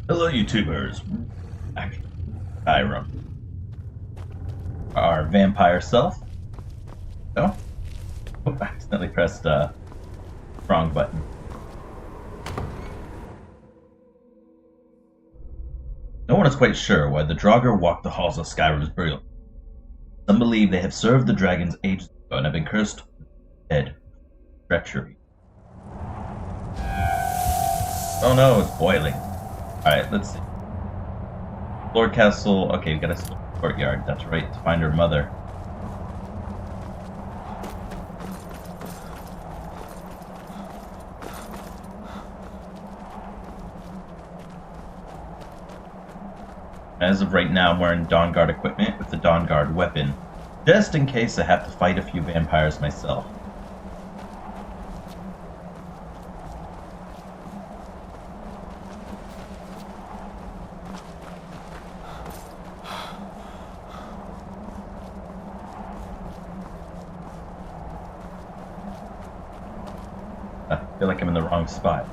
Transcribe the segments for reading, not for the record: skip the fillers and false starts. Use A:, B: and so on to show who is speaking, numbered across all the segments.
A: Hello, YouTubers. Actually, SKYRIM. Our vampire self. Oh, I accidentally pressed wrong button. No one is quite sure why the Draugr walked the halls of Skyrim's burial. Some believe they have served the dragons ages ago and have been cursed with dead treachery. Oh no, it's boiling. Alright, let's see. Lord Castle. Okay, we gotta see courtyard. That's right, to find her mother. As of right now, I'm wearing Dawnguard equipment with the Dawnguard weapon, just in case I have to fight a few vampires myself. I feel like I'm in the wrong spot.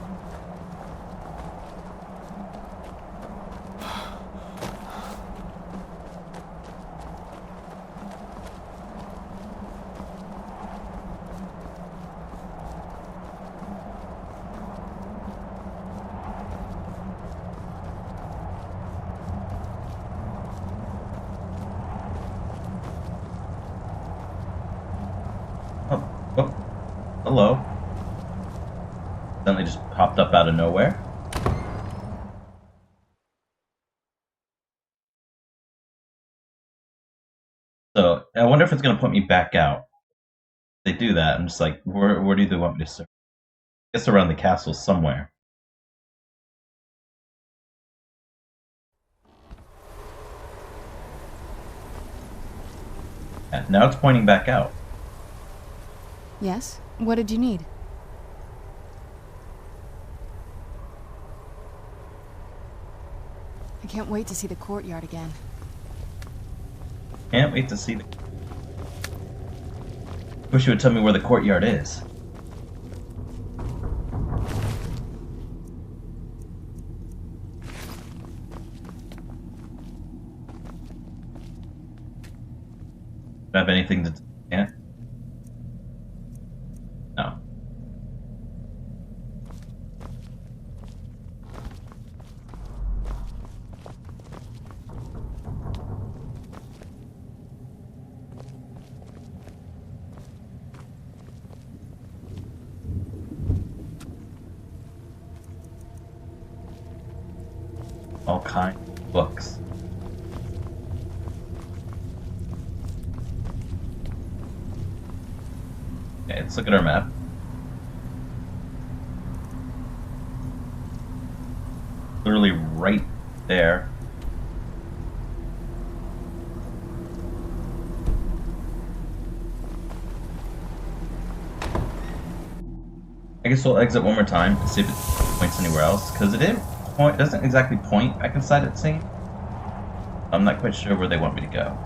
A: Oh, hello. Suddenly just popped up out of nowhere. So, I wonder if it's going to put me back out. If they do that, I'm just like, where do they want me to serve? I guess around the castle somewhere. Yeah, now it's pointing back out.
B: Yes? What did you need? I can't wait to see the courtyard again.
A: Can't wait to see the... Wish you would tell me where the courtyard is. Do I have anything to... Yeah? No. All kinds of books. Okay, let's look at our map. Literally right there. I guess we'll exit one more time and see if it points anywhere else, because it doesn't exactly point back inside it scene. I'm not quite sure where they want me to go.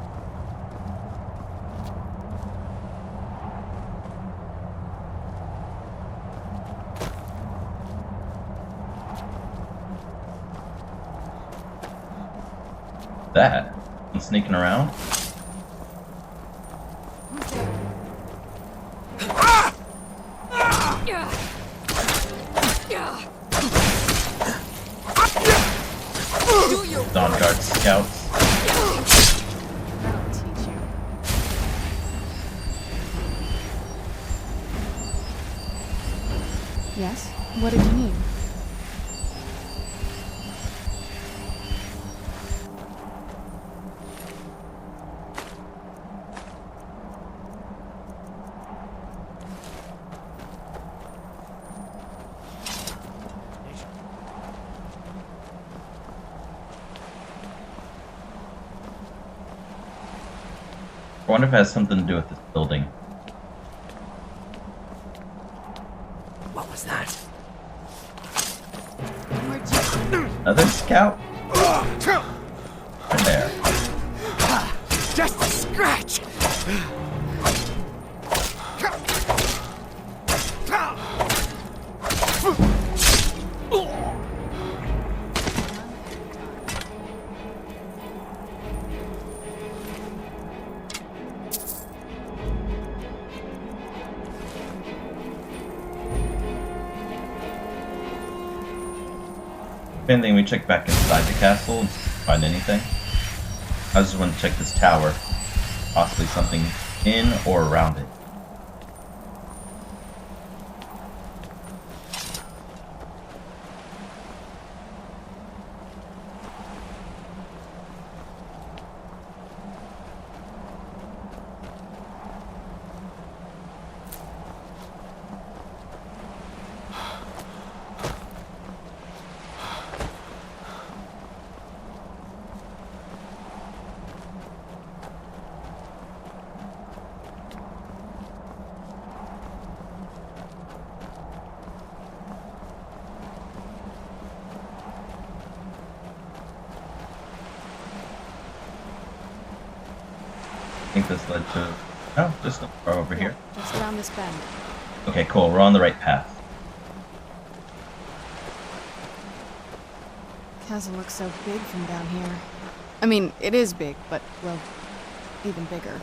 A: That? I'm sneaking around? Dawnguard scouts.
B: I'll teach you. Yes? What did you need?
A: I wonder if it has something to do with this building.
C: What was that?
B: Where'd you...
A: Another scout? Right there.
C: Just a scratch!
A: If anything, we check back inside the castle and find anything. I just want to check this tower. Possibly something in or around it. I think this led to... Oh, just over here.
B: Just around this bend.
A: Okay, cool. We're on the right path.
B: Castle looks so big from down here. I mean, it is big, but, well, even bigger.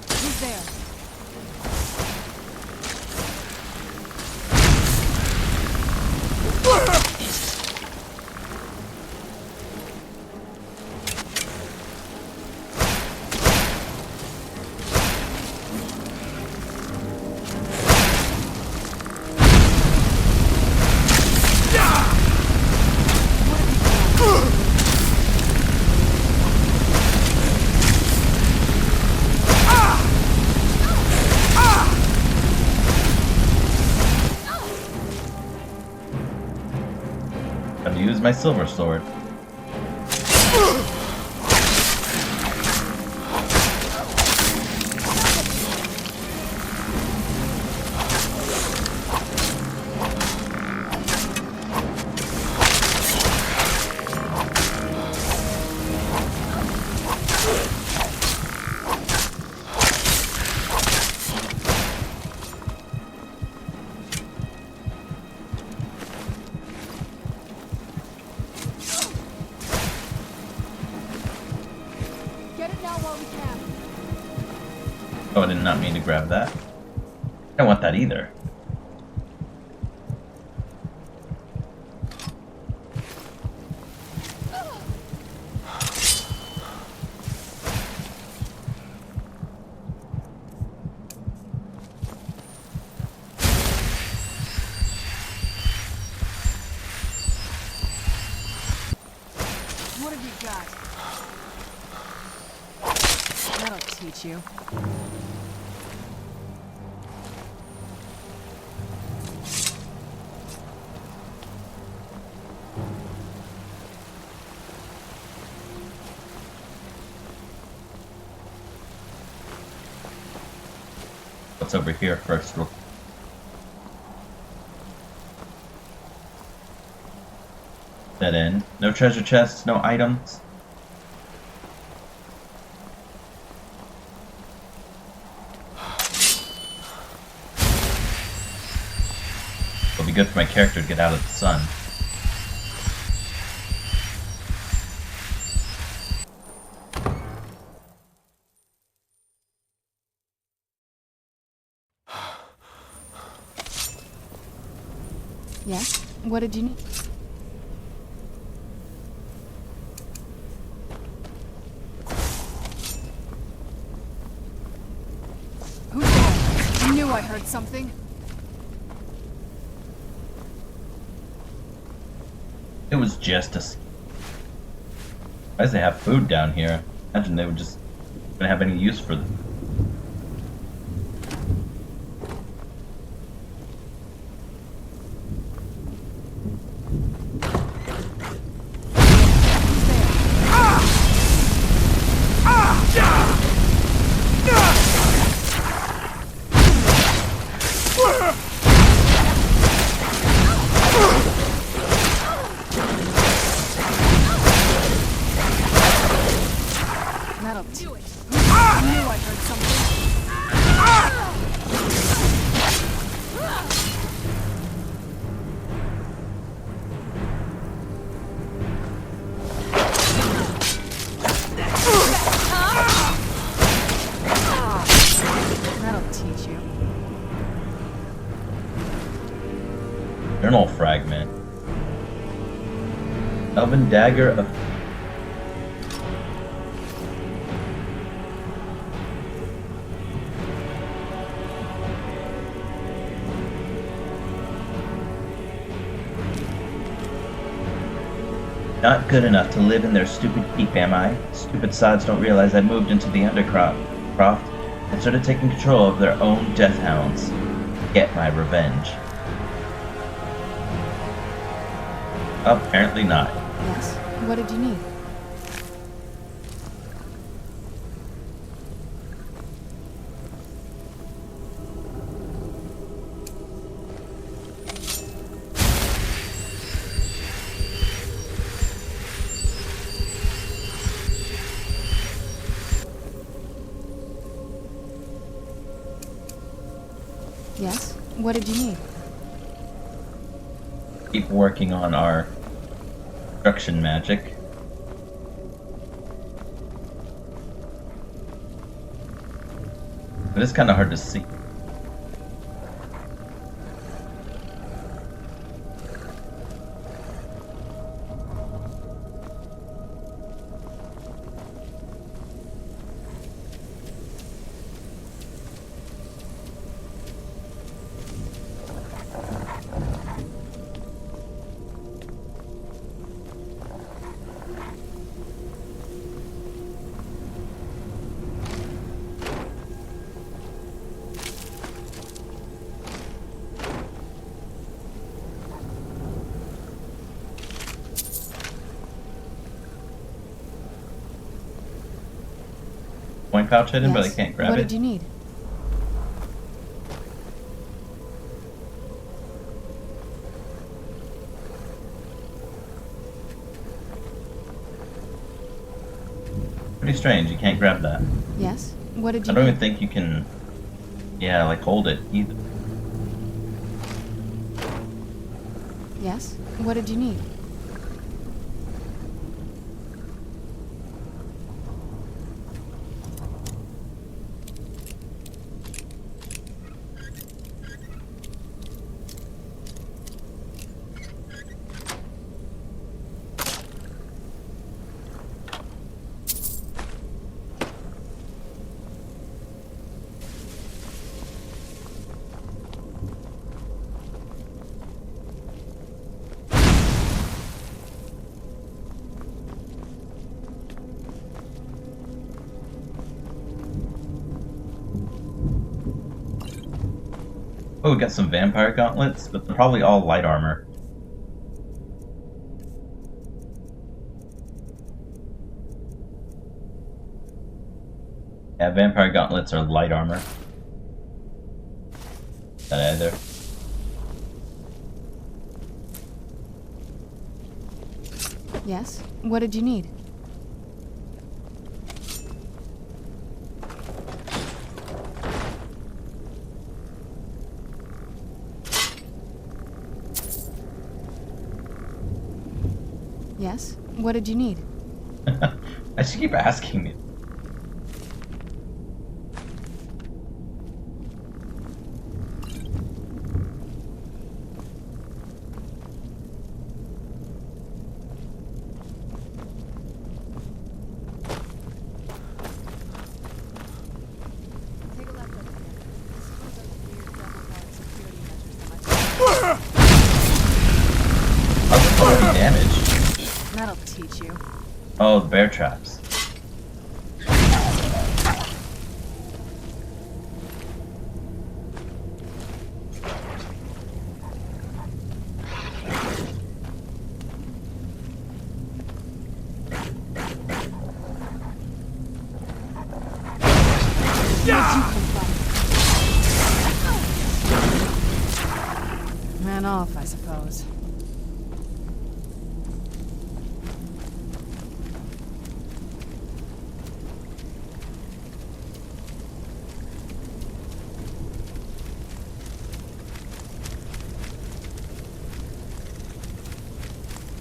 B: Who's there?
A: Gotta use my silver sword.
B: Get it now while we can.
A: Oh, I did not mean to grab that. I don't want that either.
B: What have you got? That'll teach you.
A: What's over here first? Dead end. No treasure chests, no items. It'll be good for my character to get out of the sun.
B: Yes? What did you need? Who's there? I knew I heard something.
A: It was just a... Why does they have food down here? Imagine they would just... wouldn't have any use for them.
B: That'll do it. I knew I heard something.
A: Journal fragment. Elven dagger of. Not good enough to live in their stupid keep, am I? Stupid sods don't realize I moved into the Undercroft and started taking control of their own death hounds. Get my revenge. Apparently not.
B: Yes? What did you need? Yes? What did you need?
A: Keep working on our destruction magic. It is kind of hard to see. Coin pouch hidden, but I
B: Yes?
A: can't grab
B: What
A: it.
B: did you need?
A: Pretty strange, you can't grab that.
B: Yes? What did
A: I
B: you
A: don't
B: need?
A: even think you can, yeah, like hold it either.
B: Yes? What did you need?
A: Oh, we got some vampire gauntlets, but they're probably all light armor. Yeah, vampire gauntlets are light armor. That either.
B: Yes? What did you need? Yes? What did you need?
A: I should keep asking me.
B: Take a left over here. This is one of those weird double-guard security measures that
A: How's it already damaged?
B: That'll teach you.
A: Oh, the bear traps.
B: Man off, I suppose.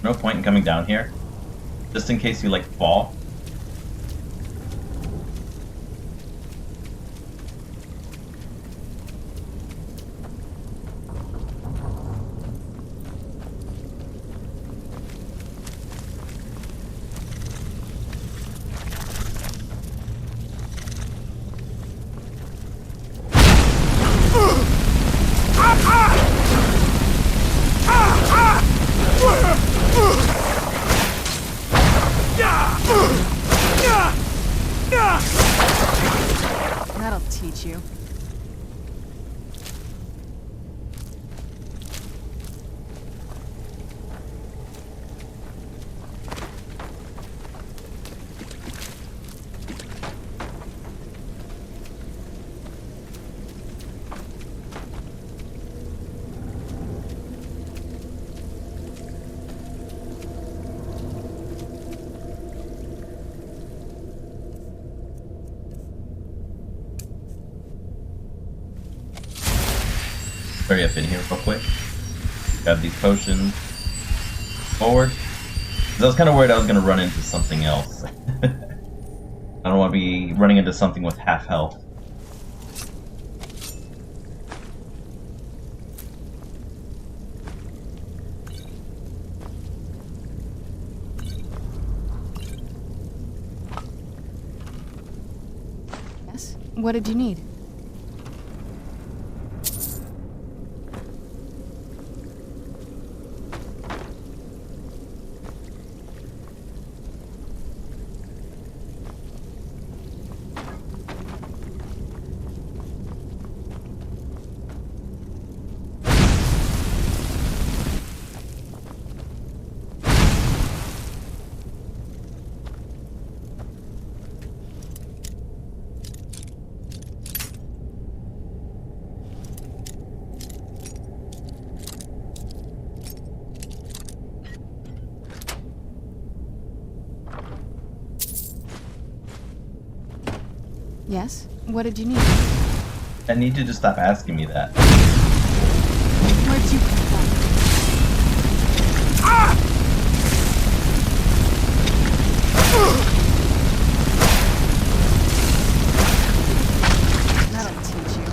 A: No point in coming down here. Just in case you, like, fall. hurry up in here real quick. Grab these potions. Forward. Because I was kind of worried I was going to run into something else. I don't want to be running into something with half health.
B: Yes? What did you need? Yes? What did you need?
A: I need you to stop asking me that.
B: Where'd you come from? That'll teach you.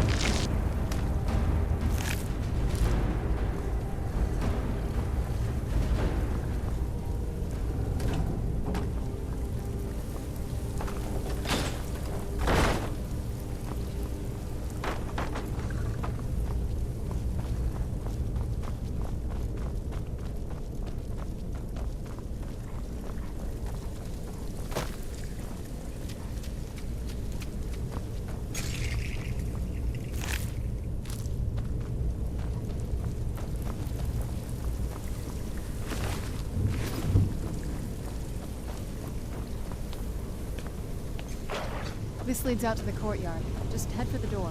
B: This leads out to the courtyard. Just head for the door.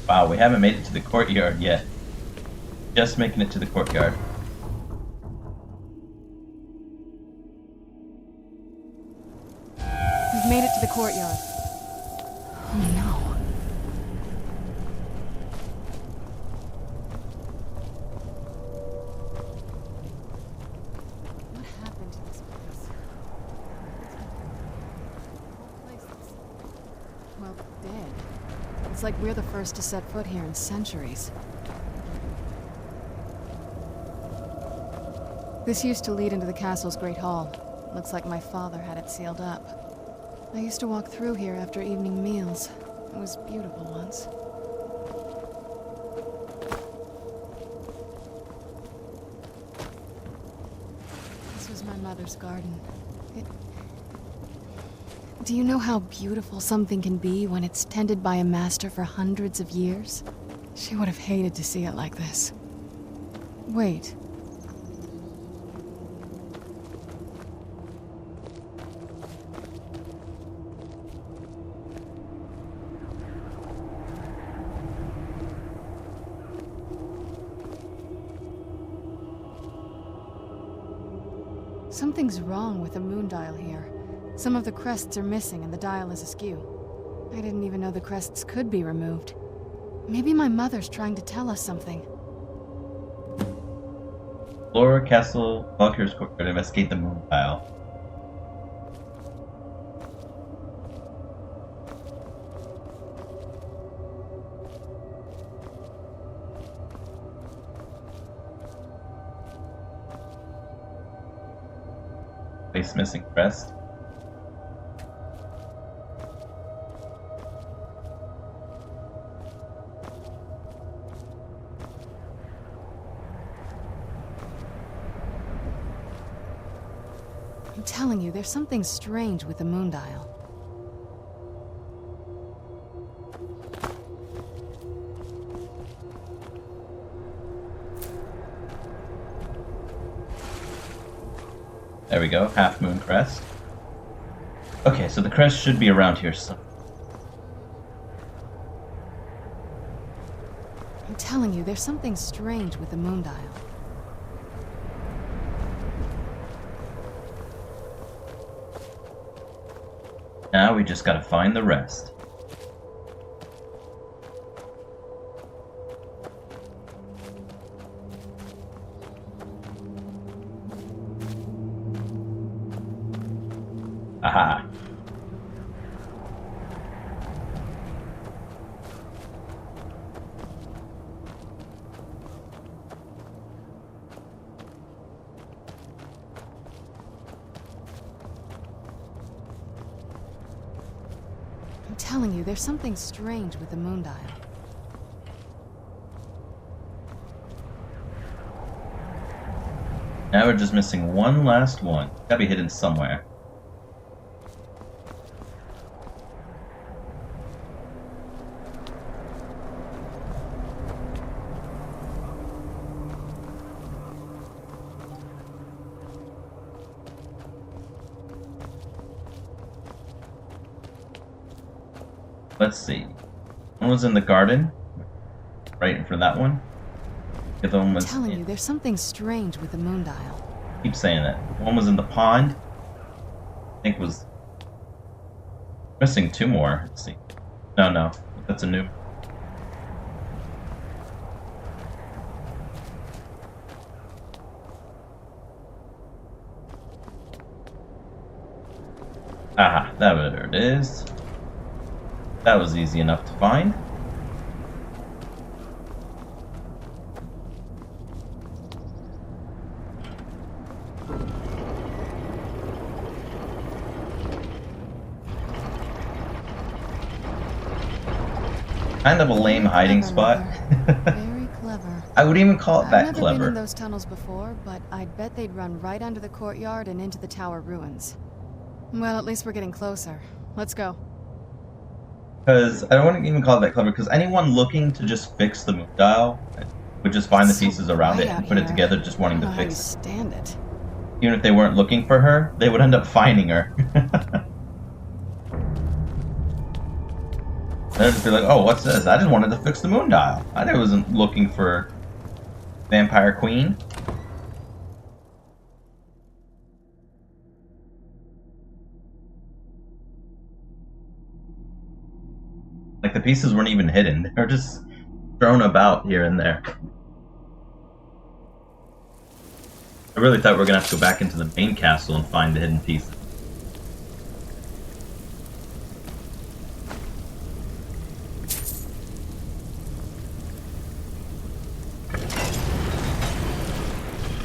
A: Wow, we haven't made it to the courtyard yet. Just making it to the courtyard.
B: We've made it to the courtyard. Oh no. What happened to this place? Well, dead. It's like we're the first to set foot here in centuries. This used to lead into the castle's great hall. Looks like my father had it sealed up. I used to walk through here after evening meals. It was beautiful once. This was my mother's garden. Do you know how beautiful something can be when it's tended by a master for hundreds of years? She would have hated to see it like this. Wait. Something's wrong with the moon dial here. Some of the crests are missing and the dial is askew. I didn't even know the crests could be removed. Maybe my mother's trying to tell us something.
A: Explore Castle Valkyr's courtyard and investigate the moon dial. Place missing crest.
B: I'm telling you, there's something strange with the moon dial.
A: There we go, half moon crest. Okay, so the crest should be around here somewhere.
B: I'm telling you, there's something strange with the moon dial.
A: Now we just gotta find the rest. Aha.
B: I'm telling you, there's something strange with the moon dial.
A: Now we're just missing one last one. Gotta be hidden somewhere. Let's see. One was in the garden, right in front of that one. The other one was.
B: I'm telling you, there's something strange with the moon dial.
A: Keep saying that. One was in the pond. I think was missing two more. Let's see. No, that's a new. Aha, there it is. That was easy enough to find. Kind of a lame hiding spot.
B: Very clever.
A: I would even call it that
B: I've never
A: clever.
B: been in those tunnels before, but I'd bet they'd run right under the courtyard and into the tower ruins. Well, at least we're getting closer. Let's go.
A: Because I don't want to even call it that clever, because anyone looking to just fix the moon dial would just find the
B: It's so
A: pieces around it
B: bright
A: and
B: out
A: put it
B: here.
A: together just wanting
B: I
A: to
B: don't know how you
A: fix it.
B: stand it.
A: Even if they weren't looking for her, they would end up finding her. They'd just be like, oh, what's this? I just wanted to fix the moon dial. I wasn't looking for Vampire Queen. Like, the pieces weren't even hidden. They were just thrown about here and there. I really thought we were going to have to go back into the main castle and find the hidden pieces.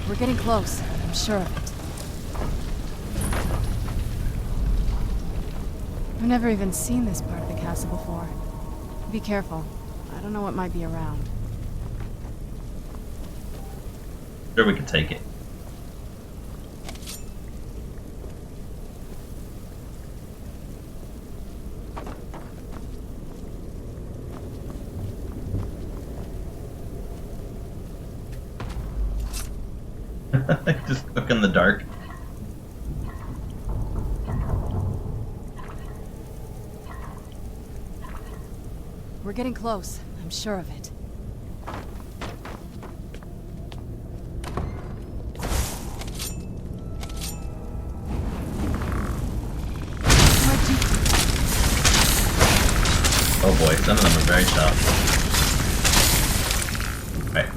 B: We're getting close. I'm sure of it. I've never even seen this part of the castle before. Be careful. I don't know what might be around.
A: Sure, we could take it. Just cook in the dark.
B: We're getting close. I'm sure of it.
A: Oh boy, some of them are very tough. Right.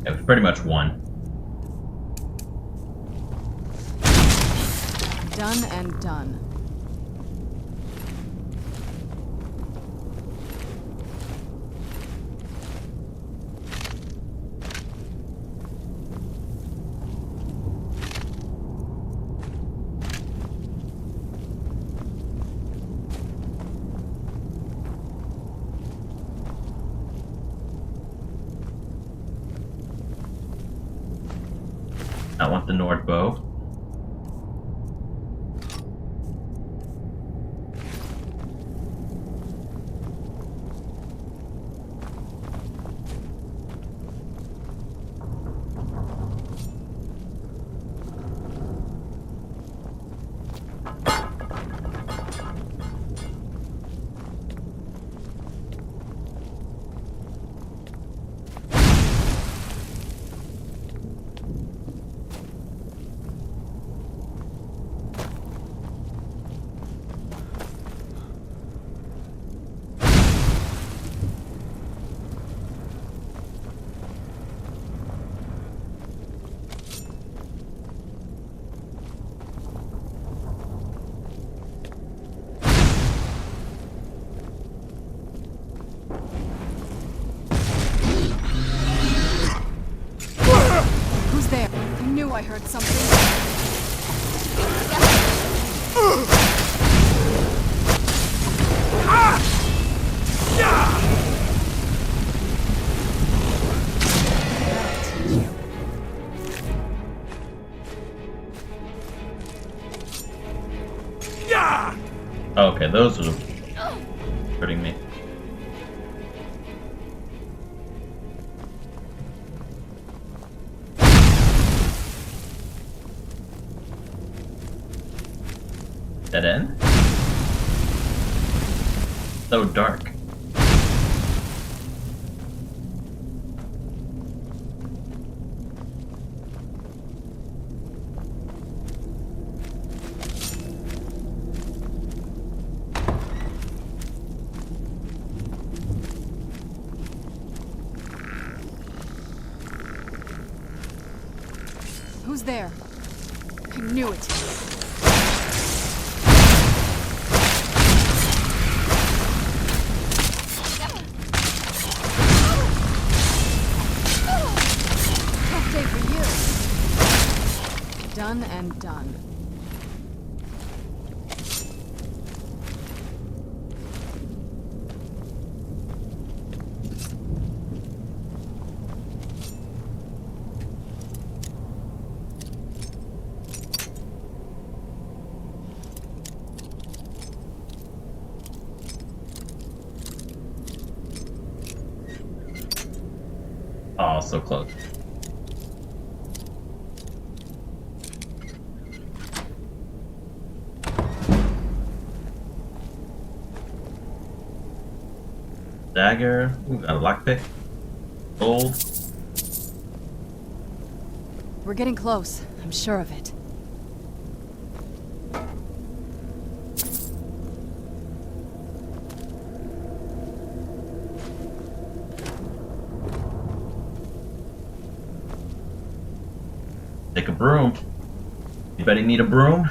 A: It was pretty much one.
B: Done and done.
A: I want the Nord bow.
B: I heard something. That'll teach you.
A: Okay, those are hurting me. Dead end? So dark.
B: Who's there? I knew it. Tough day for you. Done and done.
A: Oh, so close. Dagger. Ooh, got a lockpick. Gold.
B: We're getting close. I'm sure of it.
A: Take a broom. Anybody need a broom?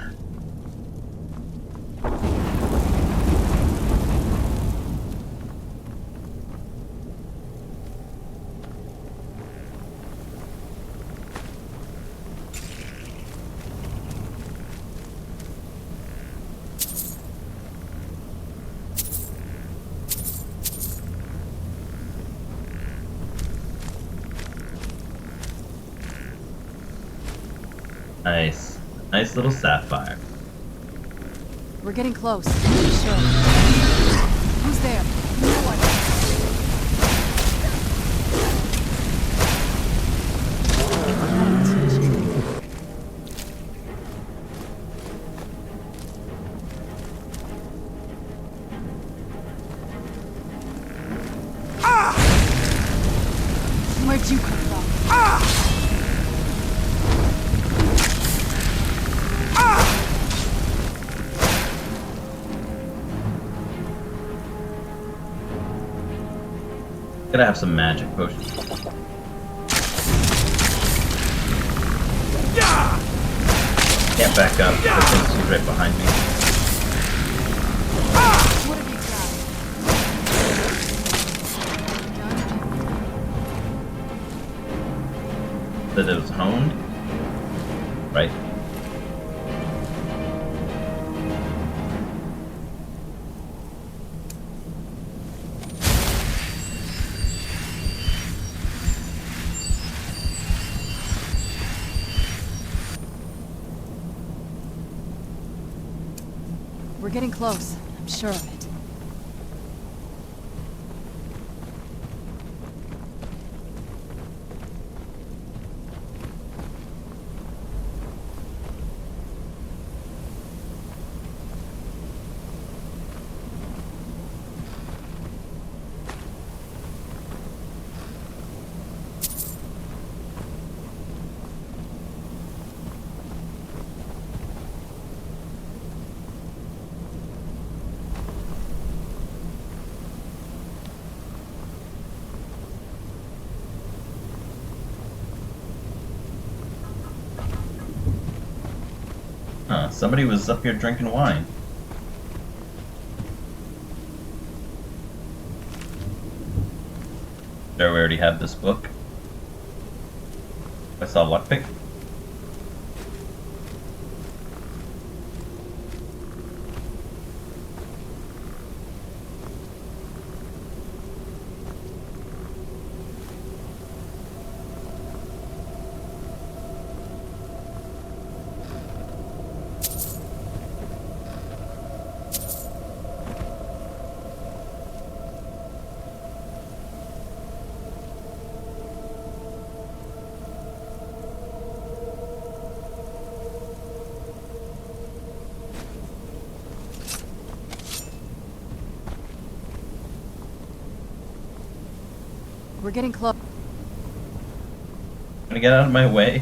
A: Nice. Nice little sapphire.
B: We're getting close. I'm sure. Who's there? No one. Where'd you come from?
A: Gotta have some magic potions. Can't back up because he's right behind me.
B: What have you got?
A: That it was honed? Right.
B: We're getting close. I'm sure of it.
A: Huh, somebody was up here drinking wine. There, we already have this book. I saw lockpick.
B: We're getting close.
A: Gonna get out of my way.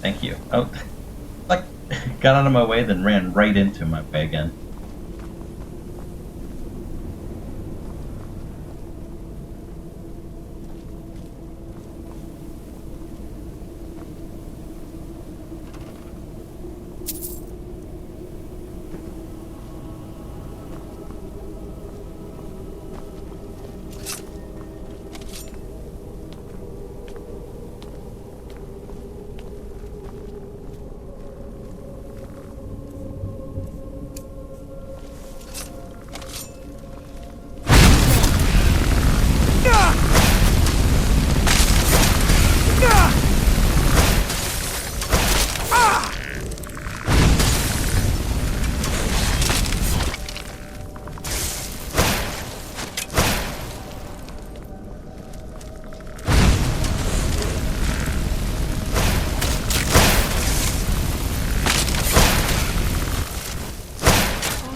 A: Thank you. Oh, like, got out of my way, then ran right into my way again.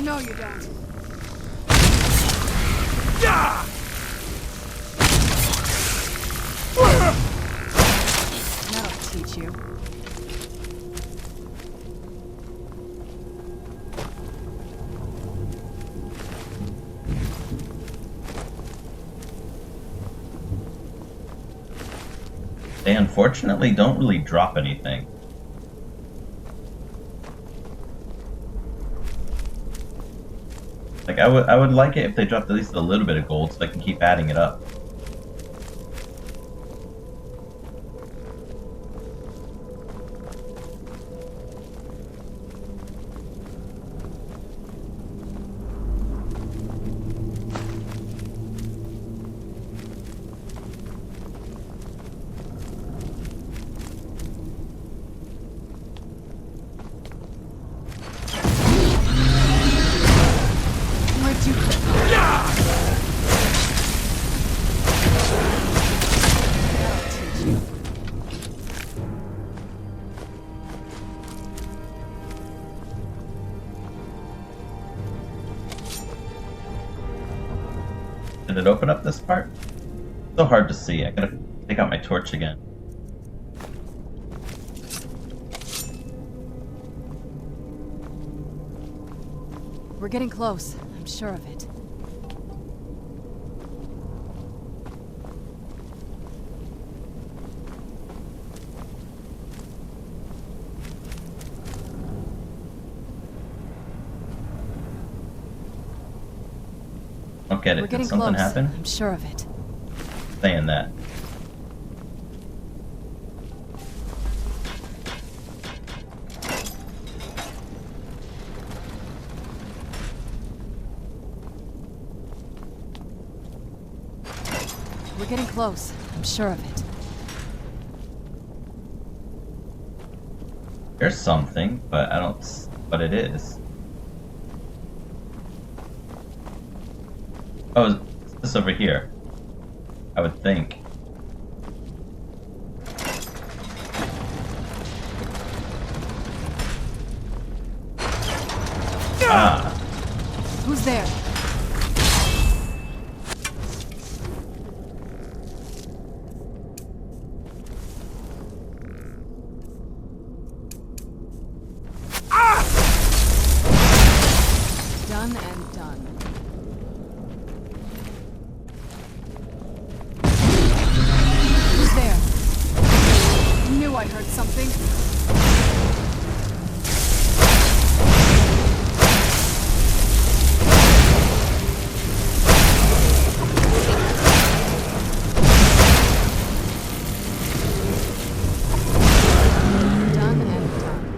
B: No, you don't. That'll teach you.
A: They unfortunately don't really drop anything. Like, I would like it if they dropped at least a little bit of gold so I can keep adding it up.
B: Where'd you go? That'll teach you.
A: Did it open up this part? So hard to see. I gotta take out my torch again.
B: We're getting close. I'm sure of it.
A: Don't get
B: We're
A: it. Did
B: getting
A: something
B: close.
A: happen?
B: I'm sure of it.
A: Saying that.
B: We're getting close. I'm sure of it.
A: There's something, but I don't s- what it is. Oh, it's this over here. I would think. Ah,
B: Who's there? Done and done. Who's there? Knew I heard something. Done and done.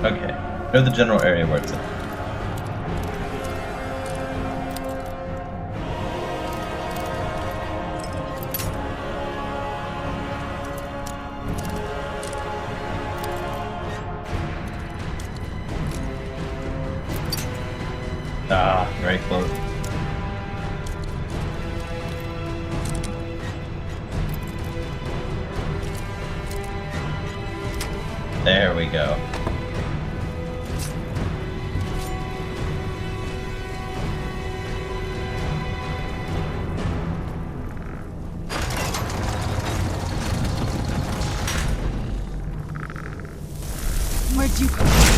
A: okay. Know the general area where it's at. There we go.
B: Where'd you come from?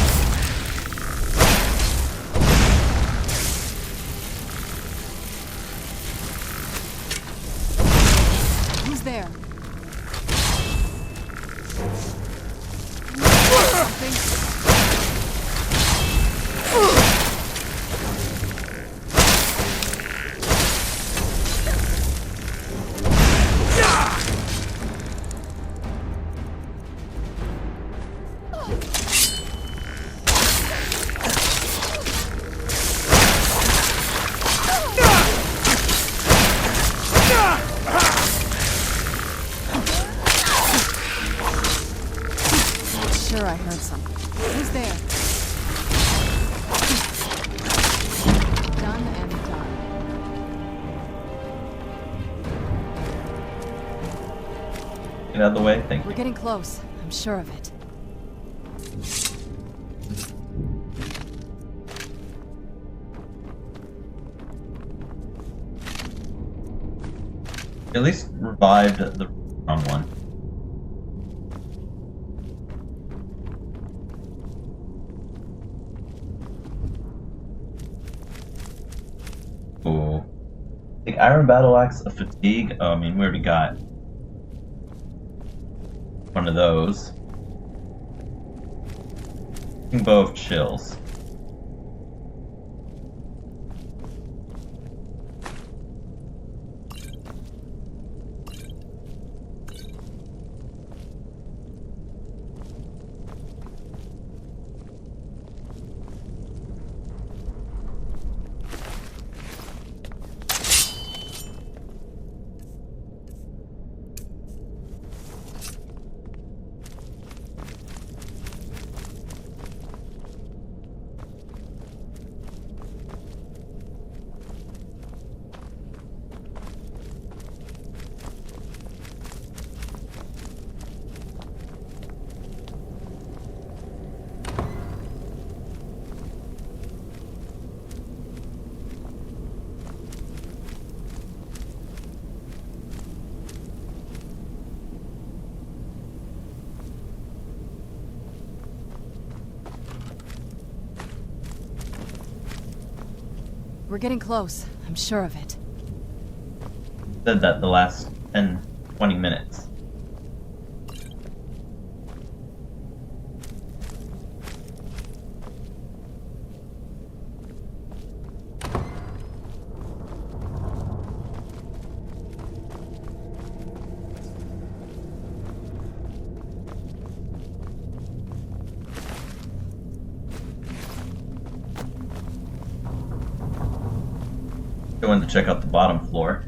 B: Who's there? Sure, I heard something. Who's there? Done and done.
A: Get out of the way. Thank you.
B: We're getting close. I'm sure of it.
A: At least revived the wrong one. Ooh. The Iron Battle Axe of Fatigue. Oh, I mean, we already got one of those. Bow of Chills.
B: We're getting close. I'm sure of it.
A: Said that the last 10, 20 minutes. Going to check out the bottom floor.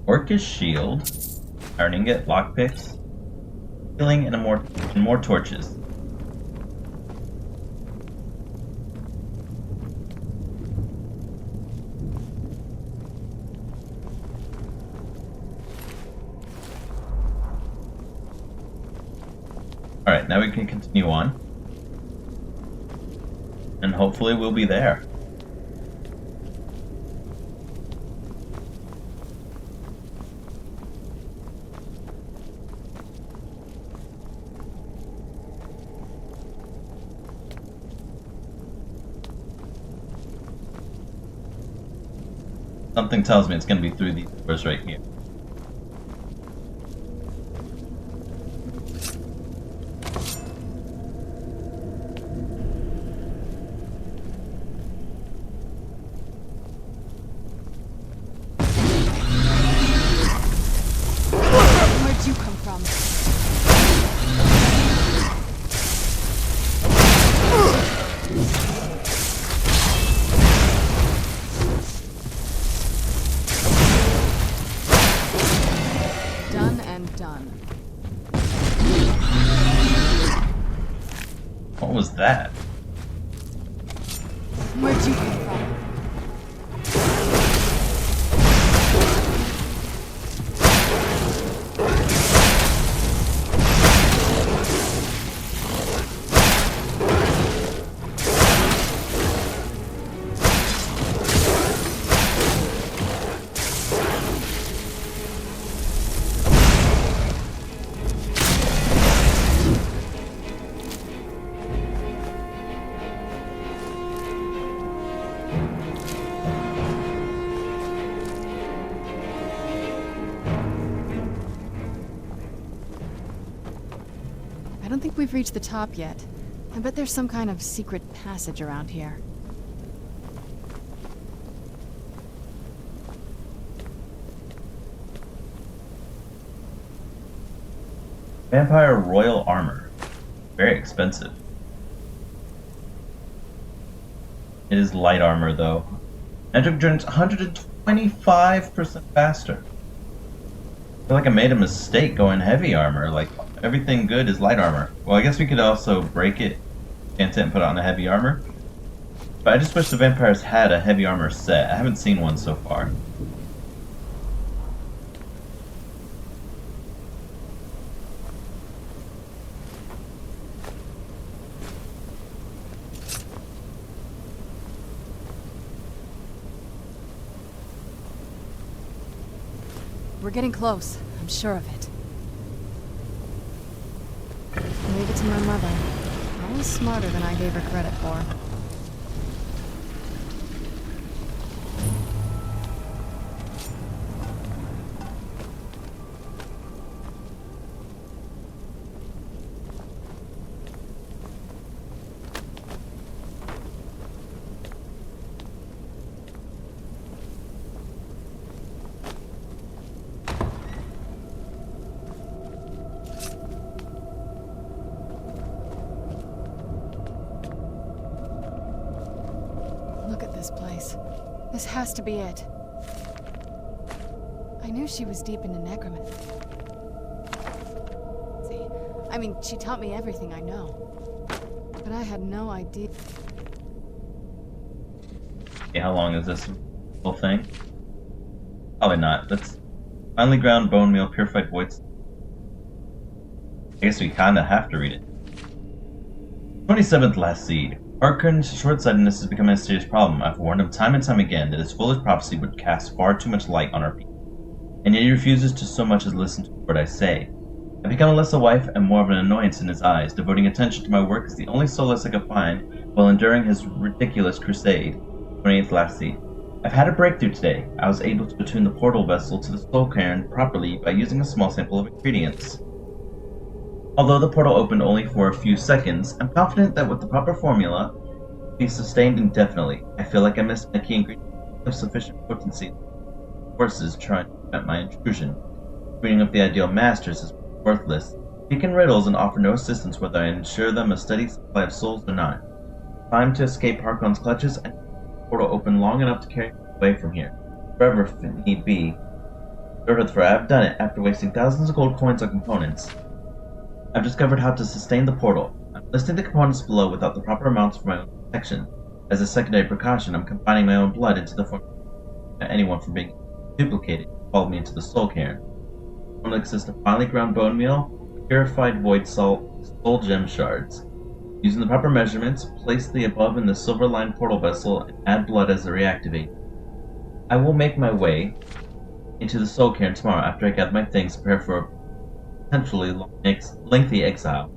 A: Orcish shield, iron ingot, lockpicks, healing, and more torches. All right, now we can continue on, and hopefully we'll be there. Something tells me it's going to be through these doors right here.
B: Where'd you come from? and done.
A: What was that?
B: Where'd you come from? I don't think we've reached the top yet. I bet there's some kind of secret passage around here.
A: Vampire royal armor. Very expensive. It is light armor though. Magic turns 125% faster. I feel like I made a mistake going heavy armor. Like, everything good is light armor. Well, I guess we could also break it, enchant it, and put it on a heavy armor. But I just wish the vampires had a heavy armor set. I haven't seen one so far.
B: We're getting close. I'm sure of it. Leave it to my mother. Always smarter than I gave her credit for. Look at this place. This has to be it. I knew she was deep into necromancy. I mean, she taught me everything I know. But I had no idea.
A: Okay, how long is this whole thing? Probably not. That's finely ground bone meal, purified voids. I guess we kinda have to read it. 27th last seed. Arkern's short-sightedness has become a serious problem. I've warned him time and time again that his foolish prophecy would cast far too much light on our people. And yet he refuses to so much as listen to what I say. I've become less a wife and more of an annoyance in his eyes. Devoting attention to my work is the only solace I could find while enduring his ridiculous crusade. 28th last seed. I've had a breakthrough today. I was able to attune the portal vessel to the soul cairn properly by using a small sample of ingredients. Although the portal opened only for a few seconds, I'm confident that with the proper formula, it will be sustained indefinitely. I feel like I missed a key ingredient of sufficient potency. Forces trying to prevent my intrusion. Bringing up the ideal masters is worthless. Speak in riddles and offer no assistance whether I ensure them a steady supply of souls or not. Time to escape Harkon's clutches and the portal open long enough to carry me away from here. Forever if it need be. For I've done it after wasting thousands of gold coins on components. I've discovered how to sustain the portal. I'm listing the components below without the proper amounts for my own protection. As a secondary precaution, I'm combining my own blood into the form of anyone from being duplicated and follow me into the soul cairn. The formula consists of finely ground bone meal, purified void salt, soul gem shards. Using the proper measurements, place the above in the silver-lined portal vessel and add blood as it reactivates. I will make my way into the soul cairn tomorrow after I gather my things and prepare for a potentially lengthy exile.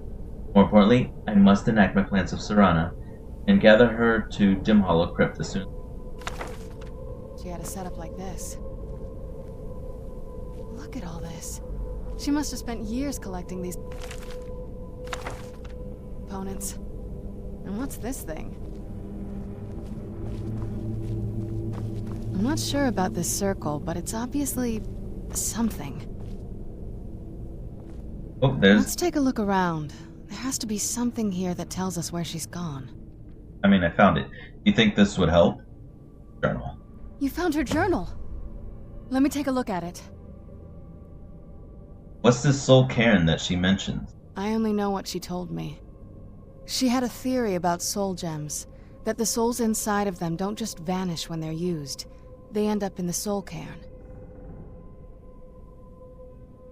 A: More importantly, I must enact my plans of Serana and gather her to Dim Hollow Crypt as soon.
B: She had a setup like this. Look at all this. She must have spent years collecting these components. And what's this thing? I'm not sure about this circle, but it's obviously something.
A: Oh, there's...
B: Let's take a look around. There has to be something here that tells us where she's gone.
A: I mean, I found it. You think this would help? Journal.
B: You found her journal. Let me take a look at it.
A: What's this soul cairn that she mentions?
B: I only know what she told me. She had a theory about soul gems, that the souls inside of them don't just vanish when they're used. They end up in the soul cairn.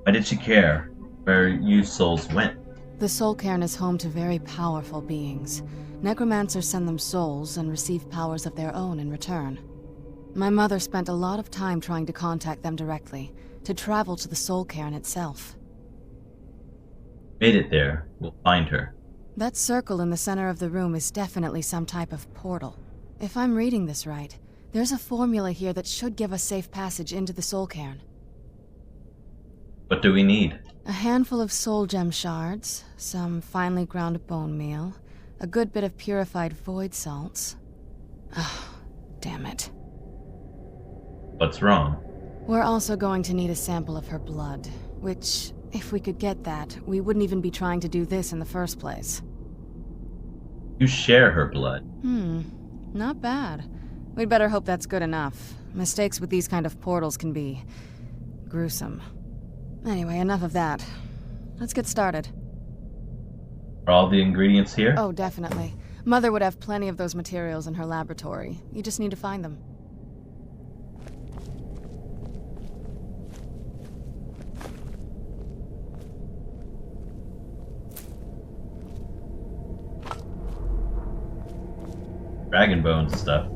A: Why did she care where used souls went?
B: The soul cairn is home to very powerful beings. Necromancers send them souls and receive powers of their own in return. My mother spent a lot of time trying to contact them directly, to travel to the soul cairn itself.
A: Made it there. We'll find her.
B: That circle in the center of the room is definitely some type of portal. If I'm reading this right, there's a formula here that should give us safe passage into the soul cairn.
A: What do we need?
B: A handful of soul gem shards, some finely ground bone meal, a good bit of purified void salts. Oh, damn it.
A: What's wrong?
B: We're also going to need a sample of her blood, which, if we could get that, we wouldn't even be trying to do this in the first place.
A: You share her blood.
B: Not bad. We'd better hope that's good enough. Mistakes with these kind of portals can be gruesome. Anyway, enough of that. Let's get started.
A: Are all the ingredients here?
B: Oh, definitely. Mother would have plenty of those materials in her laboratory. You just need to find them.
A: Dragon bones stuff.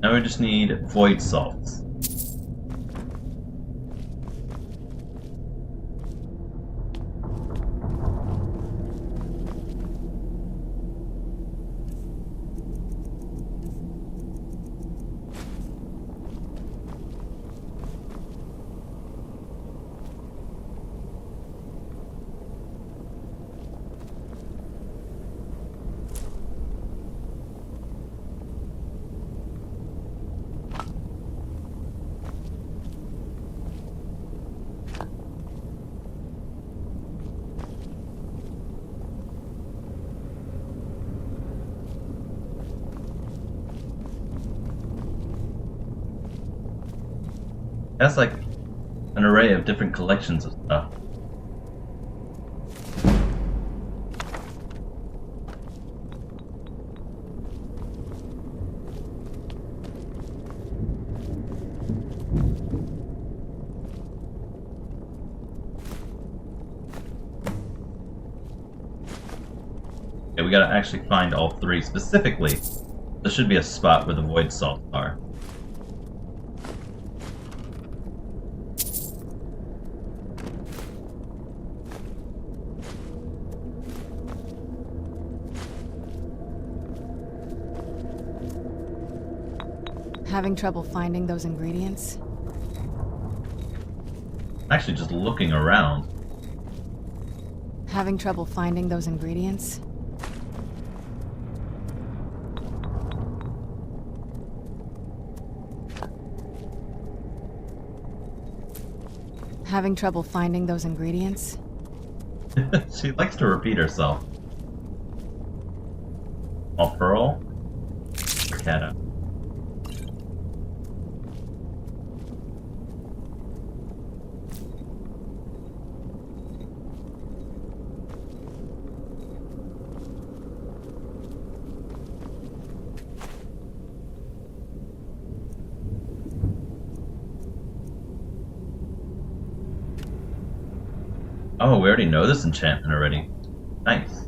A: Now we just need void salts. That's like an array of different collections of stuff. Okay, we gotta actually find all three. Specifically, there should be a spot where the void salts are.
B: Having trouble finding those ingredients?
A: Actually, just looking around.
B: Having trouble finding those ingredients? Having trouble finding those ingredients?
A: She likes to repeat herself. All pearl? Cata. Oh, we already know this enchantment already. Nice.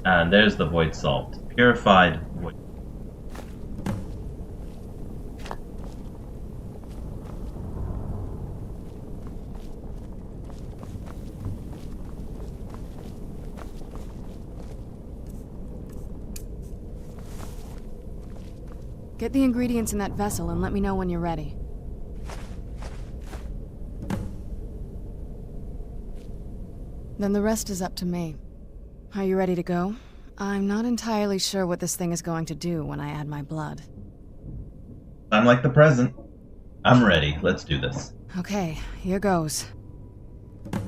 A: And there's the void salt. Purified void.
B: Get the ingredients in that vessel and let me know when you're ready. Then the rest is up to me. Are you ready to go? I'm not entirely sure what this thing is going to do when I add my blood.
A: I'm like the present. I'm ready. Let's do this.
B: Okay, here goes. By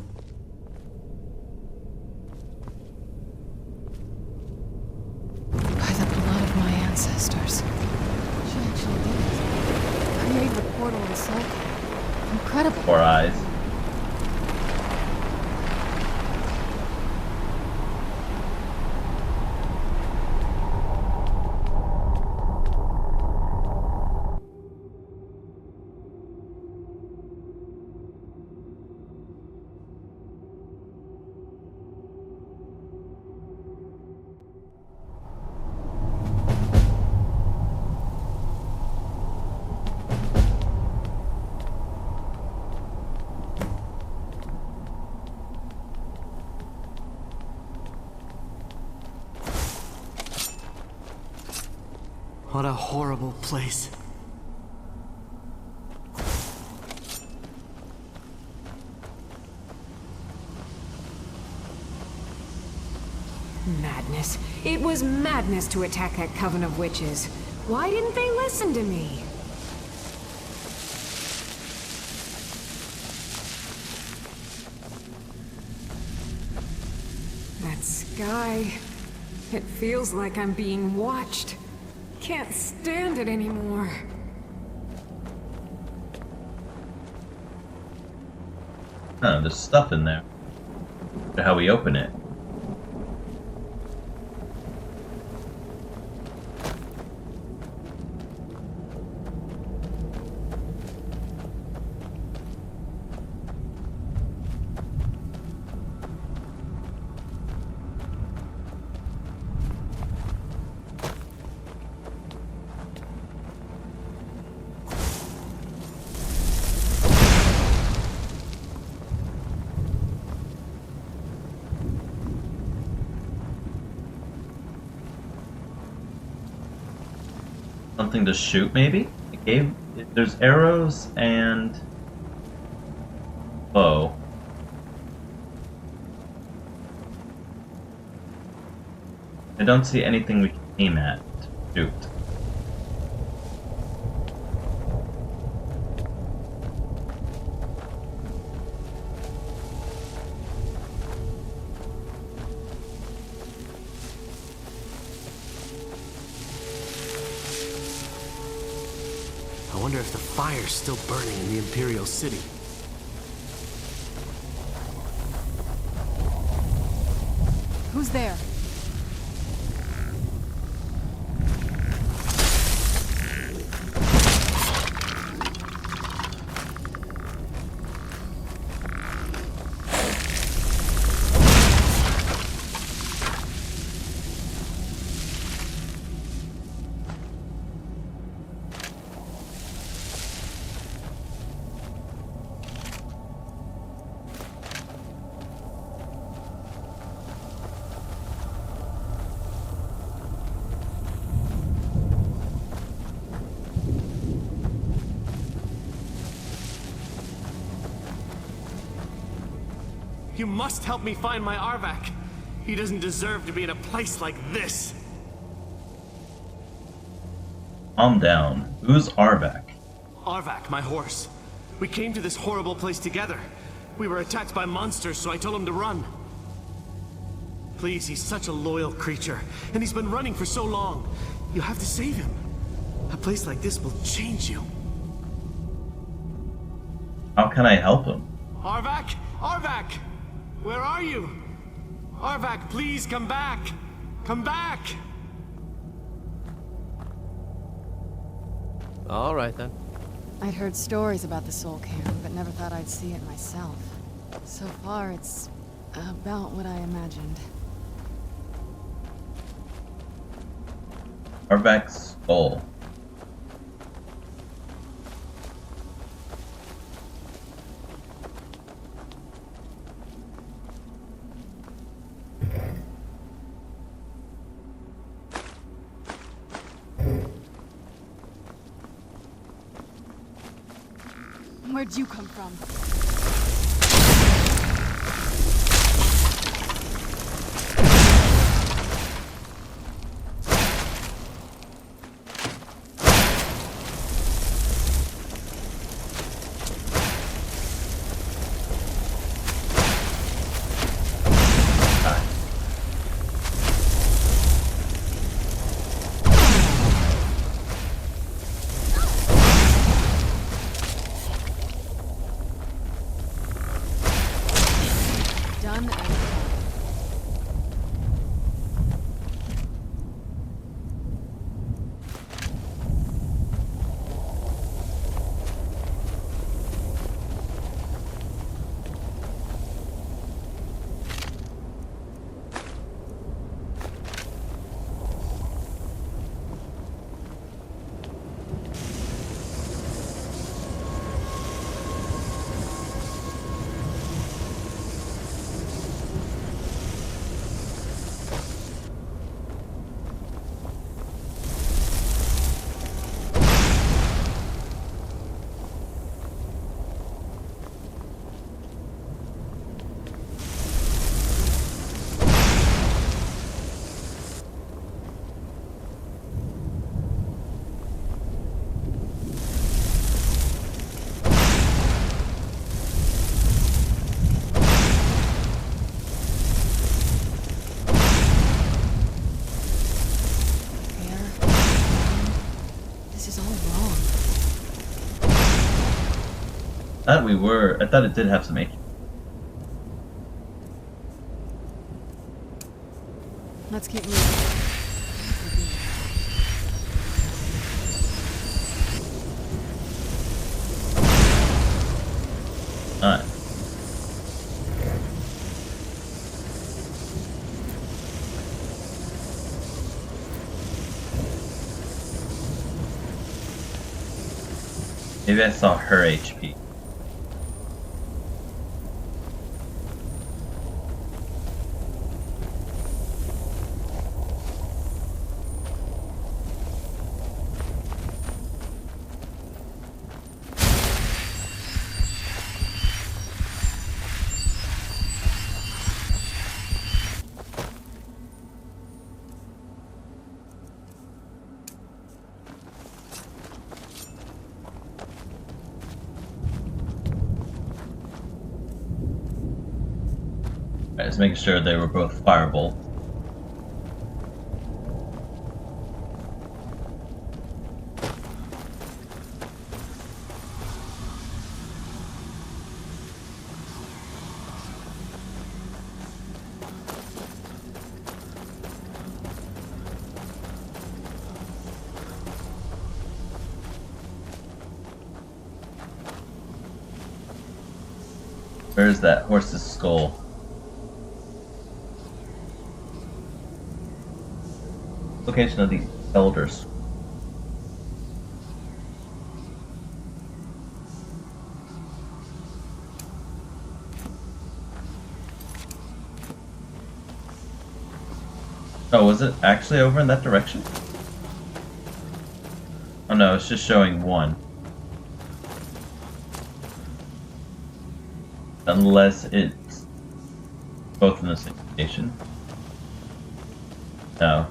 B: the blood of my ancestors. She actually did it. Created a portal in Soul Camp. Incredible.
A: 4 eyes.
C: What a horrible place.
D: Madness. It was madness to attack that coven of witches. Why didn't they listen to me? That sky... It feels like I'm being watched. Can't stand it anymore.
A: Oh, there's stuff in there. How we open it. Something to shoot, maybe? It gave... There's arrows and... bow. I don't see anything we can aim at to shoot.
C: I wonder if the fire's still burning in the Imperial City.
B: Who's there?
C: You must help me find my Arvak. He doesn't deserve to be in a place like this.
A: Calm down. Who's Arvak?
C: Arvak, my horse. We came to this horrible place together. We were attacked by monsters, so I told him to run. Please, he's such a loyal creature, and he's been running for so long. You have to save him. A place like this will change you.
A: How can I help him?
C: Arvak! Arvak! Where are you? Arvak, please come back! Come back!
E: All right, then.
B: I'd heard stories about the Soul Camp, but never thought I'd see it myself. So far, it's about what I imagined.
A: Arvak's skull.
B: Where'd you come from? wrong?
A: I thought it did have some HP.
B: Let's keep moving.
A: Alright. Maybe I saw her HP. Alright, just making sure they were both firebolt. Where's that horse's skull? Location of the elders. Oh, was it actually over in that direction? Oh no, it's just showing one. Unless it's both in the same location. No.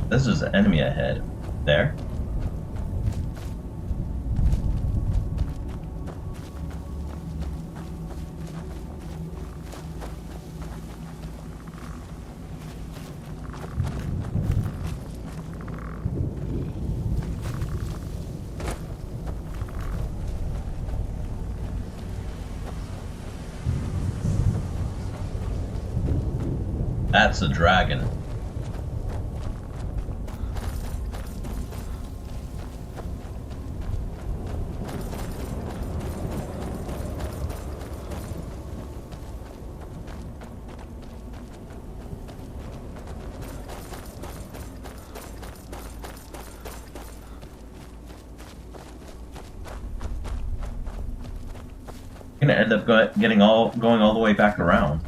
A: This is an enemy ahead. There. That's a dragon. Gonna end up going all the way back around,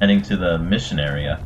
A: heading to the mission area.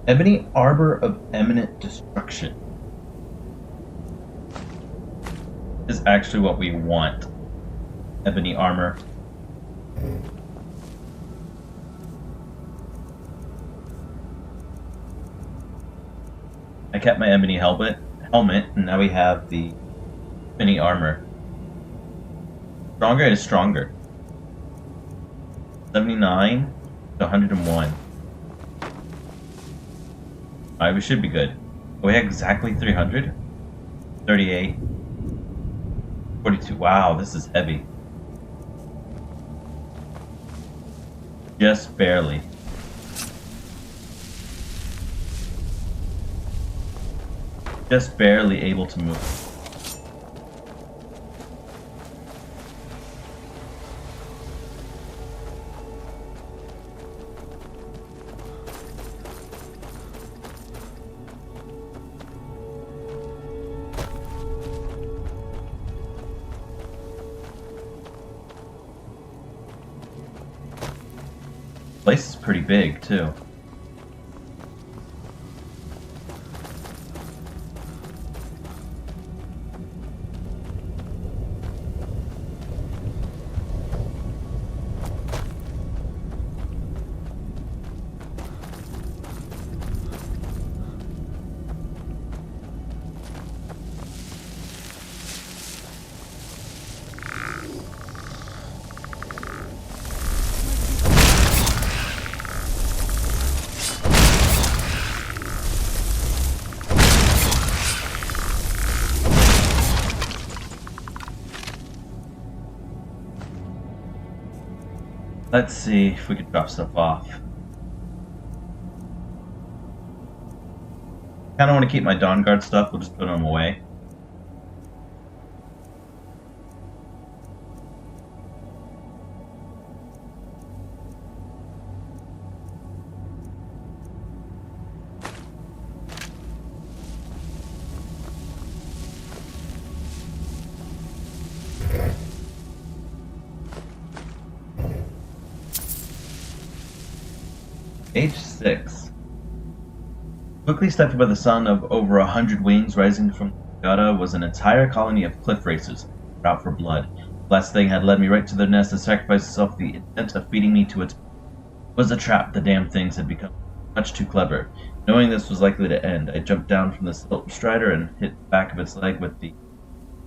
A: Ebony Arbor of Eminent Destruction is actually what we want. Ebony armor. I kept my ebony helmet, and now we have the ebony armor. Stronger is stronger. 79 to 101. Alright, we should be good. We have exactly 300. 38. 42. Wow, this is heavy. Just barely. Just barely able to move. Place is pretty big too. Let's see if we can drop stuff off. Kinda want to keep my Dawn Guard stuff, we'll just put them away. Age 6. Quickly stepped by the sun of over 100 wings rising from the gutter was an entire colony of cliff racers, out for blood. The last thing had led me right to their nest and sacrificed itself with the intent of feeding me to its... It was a trap. The damn things had become much too clever. Knowing this was likely to end, I jumped down from the silk strider and hit the back of its leg with the...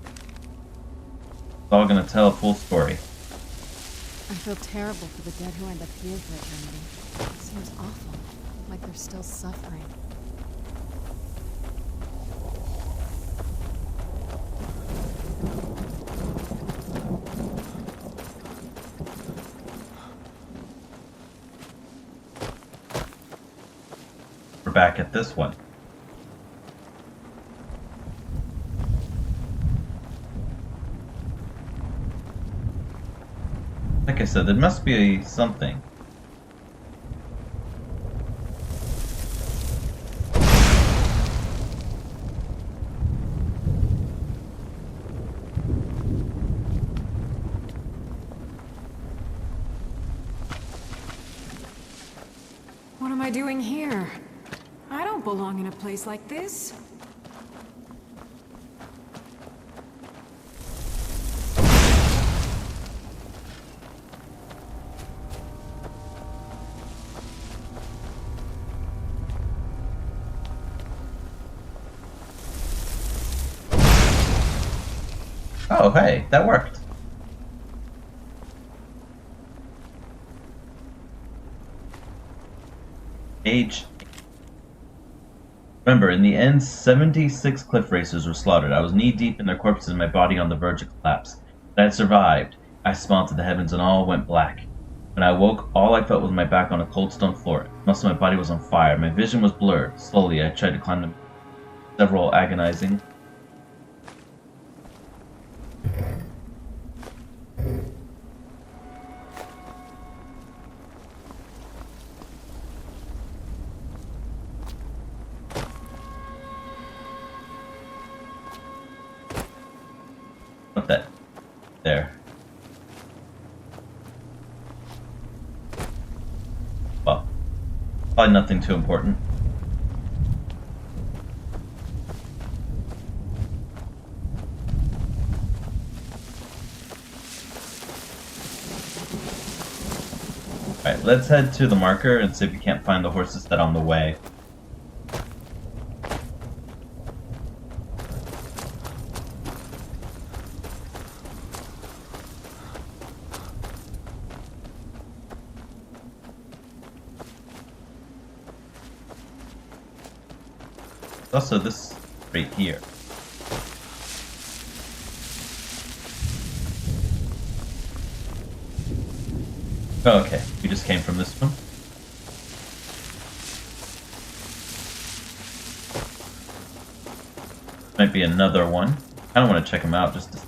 A: It's all gonna tell a full story.
B: I feel terrible for the dead who end up here for eternity. It seems awful, like they're still suffering.
A: We're back at this one. Like I said, there must be something.
D: What am I doing here? I don't belong in a place like this.
A: Oh, hey, that worked. Age. Remember, in the end, 76 cliff racers were slaughtered. I was knee-deep in their corpses and my body on the verge of collapse. But I had survived. I smiled to the heavens and all went black. When I woke, all I felt was my back on a cold stone floor. Most of my body was on fire. My vision was blurred. Slowly, I tried to climb them. Several agonizing. What that? There. Well, probably nothing too important. Alright, let's head to the marker and see if we can't find the horses that are on the way. Also, this right here. Oh, okay, we just came from this one. Might be another one. I don't want to check them out just to...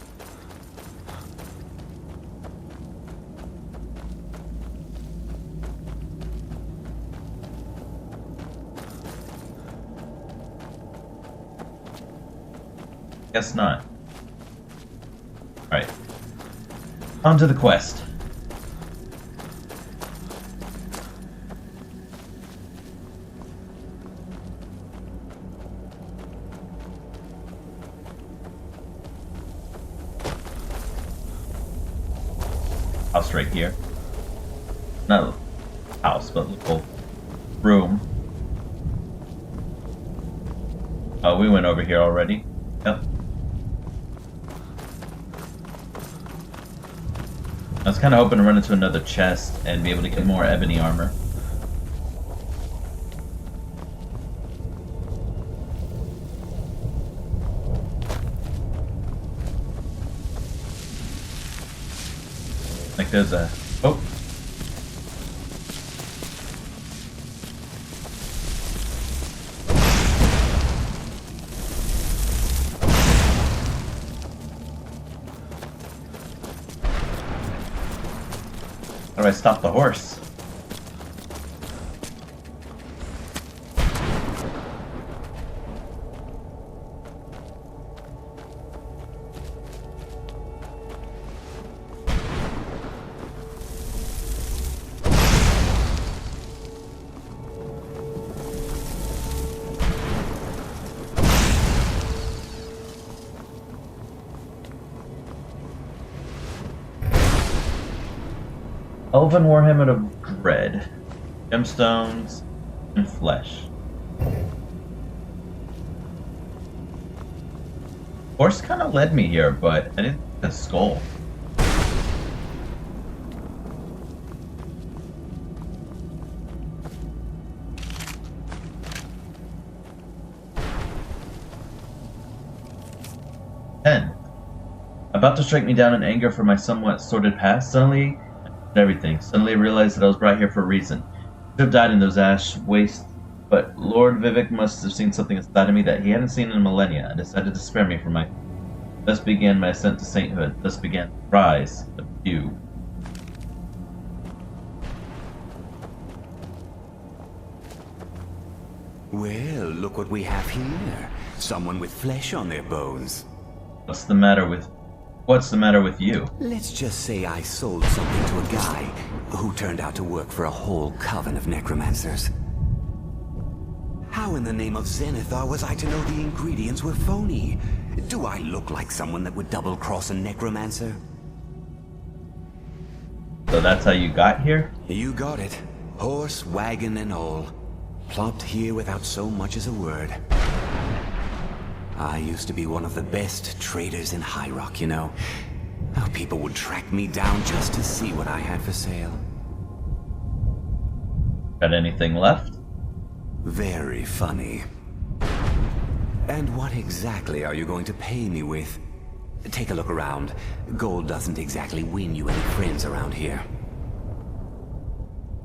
A: Guess not. Alright. On to the quest. House right here. Not a house, but a little room. Oh, we went over here already. Yep. I was kind of hoping to run into another chest and be able to get more ebony armor. Like there's a... Oh! How do I stop the horse? Elven Warhammer of Dread. Gemstones and flesh. Horse kind of led me here, but I didn't get a skull. About to strike me down in anger for my somewhat sordid past, suddenly I realized that I was brought here for a reason. I should have died in those ash wastes, but Lord Vivek must have seen something inside of me that he hadn't seen in millennia and decided to spare me from my... Thus began my ascent to sainthood. Thus began the rise of you.
E: Well, look what we have here. Someone with flesh on their bones.
A: What's the matter with you?
E: Let's just say I sold something to a guy who turned out to work for a whole coven of necromancers. How in the name of Zenithar was I to know the ingredients were phony? Do I look like someone that would double-cross a necromancer?
A: So that's how you got here?
E: You got it. Horse, wagon, and all. Plopped here without so much as a word. I used to be one of the best traders in High Rock, you know. How people would track me down just to see what I had for sale.
A: Got anything left?
E: Very funny. And what exactly are you going to pay me with? Take a look around. Gold doesn't exactly win you any friends around here.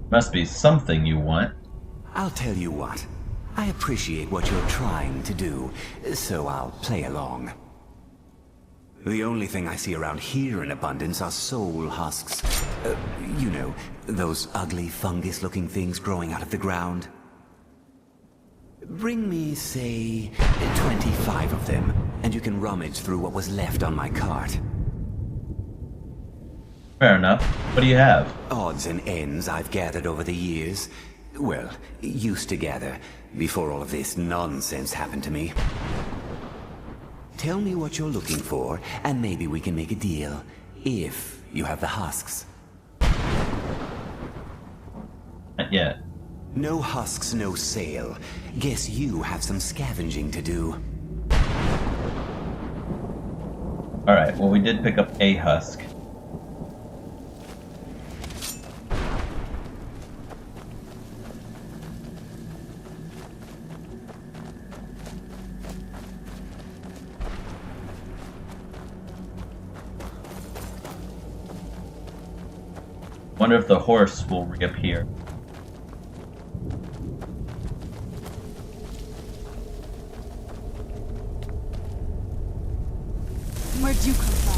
A: Must be something you want.
E: I'll tell you what. I appreciate what you're trying to do, so I'll play along. The only thing I see around here in abundance are soul husks. You know, those ugly fungus-looking things growing out of the ground. Bring me, say, 25 of them, and you can rummage through what was left on my cart.
A: Fair enough. What do you have?
E: Odds and ends I've gathered over the years. Well, used to gather, before all of this nonsense happened to me. Tell me what you're looking for, and maybe we can make a deal, if you have the husks.
A: Not yet.
E: No husks, no sale. Guess you have some scavenging to do.
A: Alright, well we did pick up a husk. Wonder if the horse will reappear.
B: Where'd you come from?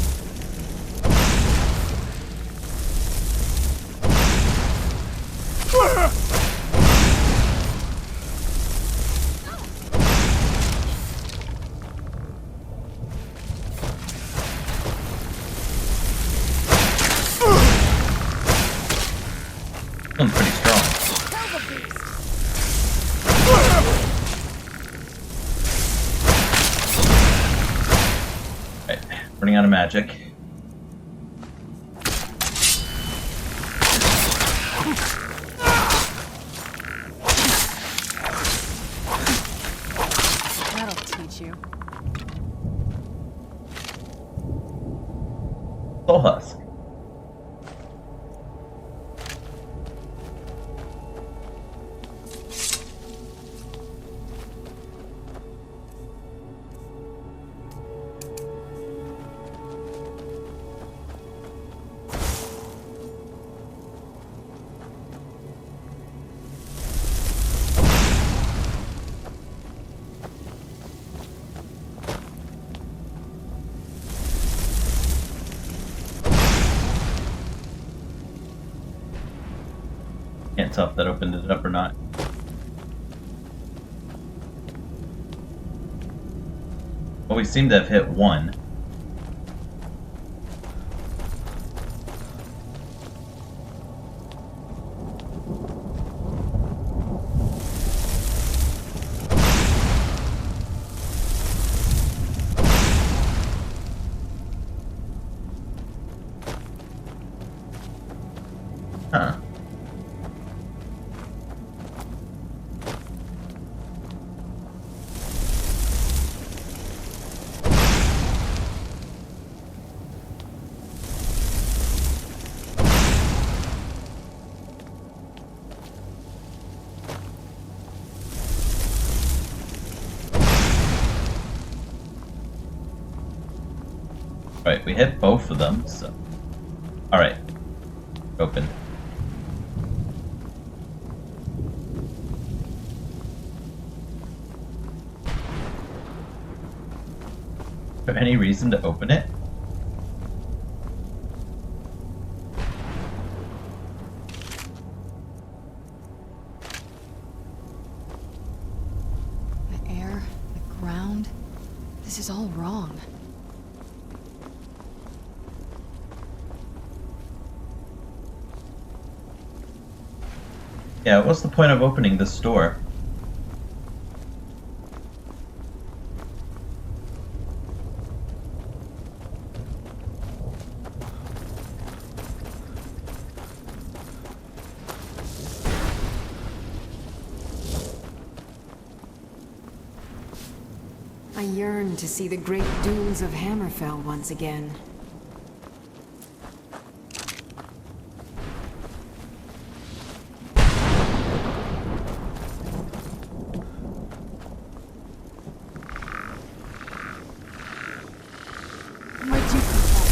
A: Feeling pretty strong. Right, running out of magic.
B: That'll teach you.
A: Soul husk. Can't tell if that opened it up or not. Well, we seem to have hit one. Huh. Right, we hit both of them, so... Alright. Open. Is there any reason to open it?
B: The air, the ground. This is all wrong.
A: Yeah, what's the point of opening this door?
D: I yearn to see the great dunes of Hammerfell once again.
B: Where'd you come from?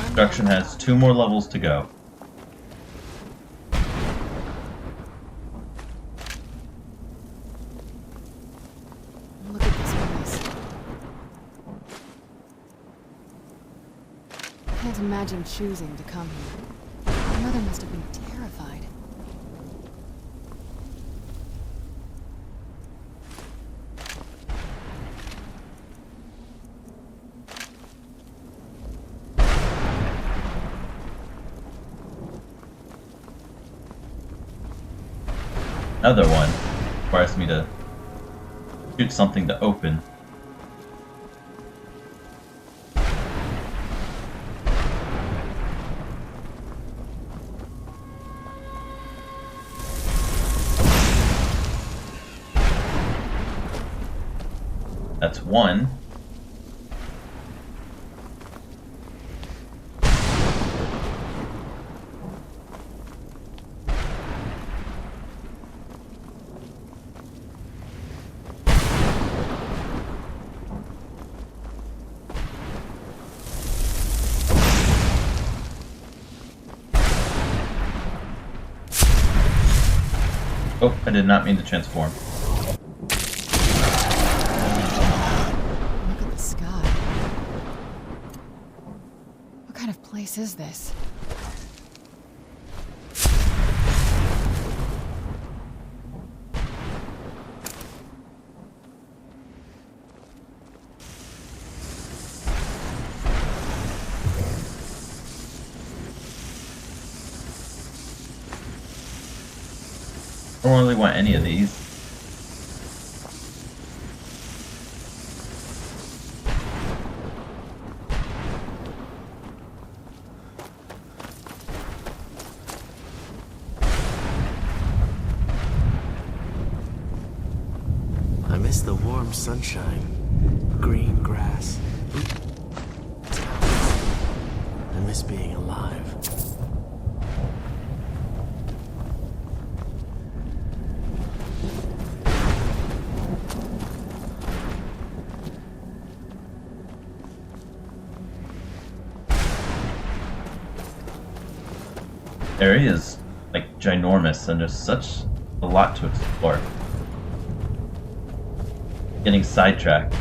A: Construction has 2 more levels to go.
B: Look at this place. I can't imagine choosing to come here. My mother must have been terrified.
A: Another one requires me to Shoot something to open. That's one. Oh, I did not mean to transform.
B: Look at the sky. What kind of place is this?
A: I don't really want any of these.
C: I miss the warm sunshine, green grass. I miss being alive.
A: Area is like ginormous, and there's such a lot to explore. Getting sidetracked.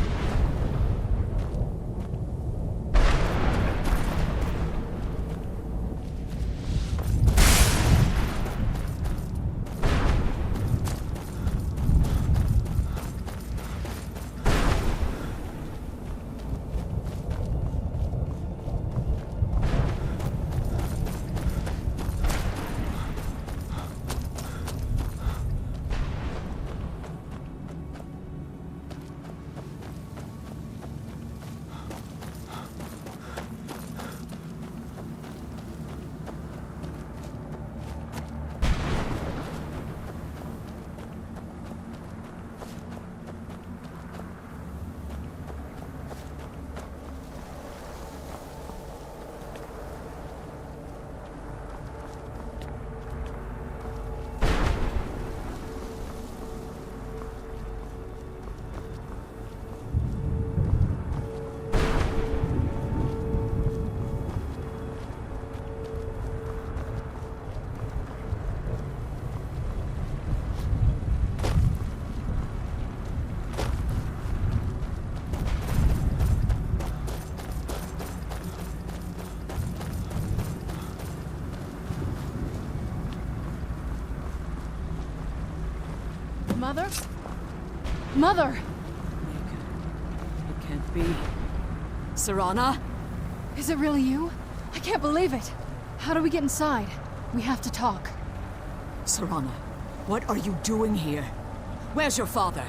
B: Mother? Mother!
F: It can't be. Serana?
B: Is it really you? I can't believe it. How do we get inside? We have to talk.
F: Serana, what are you doing here? Where's your father?